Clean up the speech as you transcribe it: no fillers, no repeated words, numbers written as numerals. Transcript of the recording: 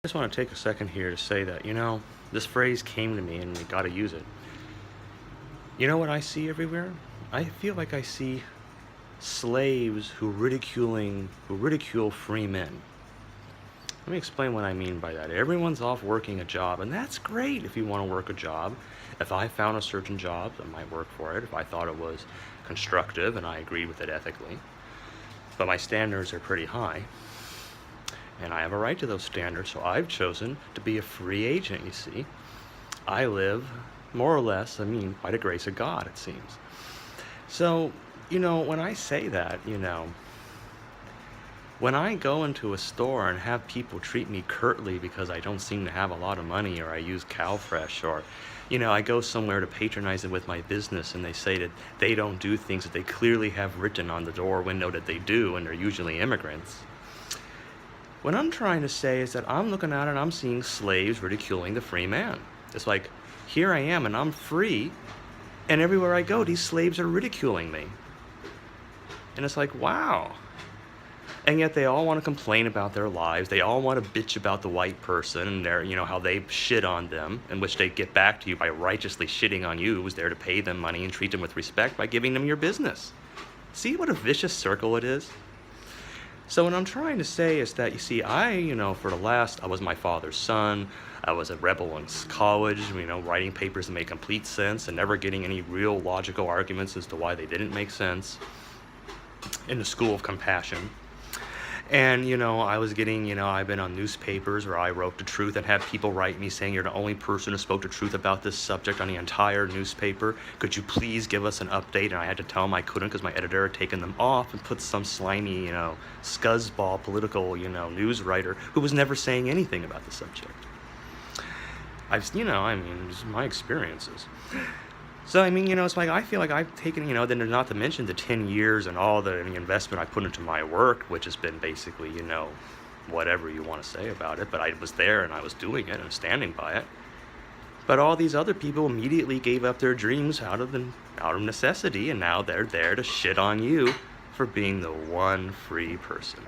Just want to take a second here to say that, this phrase came to me and we got to use it. You know what I see everywhere? I feel like I see slaves who ridicule free men. Let me explain what I mean by that. Everyone's off working a job, and that's great if you want to work a job. If I found a certain job, I might work for it if I thought it was constructive and I agreed with it ethically. But my standards are pretty high, and I have a right to those standards, so I've chosen to be a free agent, you see. I live, more or less, by the grace of God, it seems. So, when I say that, when I go into a store and have people treat me curtly because I don't seem to have a lot of money, or I use CalFresh, or, I go somewhere to patronize it with my business and they say that they don't do things that they clearly have written on the door window that they do, and they're usually immigrants. What I'm trying to say is that I'm looking out and I'm seeing slaves ridiculing the free man. It's like, here I am and I'm free, and everywhere I go, these slaves are ridiculing me. And it's like, wow. And yet they all want to complain about their lives. They all want to bitch about the white person and their, how they shit on them, in which they get back to you by righteously shitting on you who's there to pay them money and treat them with respect by giving them your business. See what a vicious circle it is? So what I'm trying to say is that, you see, I was my father's son. I was a rebel in college, writing papers that made complete sense and never getting any real logical arguments as to why they didn't make sense in the school of compassion. And, I was getting, I've been on newspapers where I wrote the truth and had people write me saying, you're the only person who spoke the truth about this subject on the entire newspaper. Could you please give us an update? And I had to tell them I couldn't because my editor had taken them off and put some slimy, scuzzball political, news writer who was never saying anything about the subject. Just my experiences. So, it's like I feel like I've taken, then not to mention the 10 years and all the investment I put into my work, which has been basically, whatever you want to say about it. But I was there and I was doing it and standing by it. But all these other people immediately gave up their dreams out of necessity, and now they're there to shit on you for being the one free person.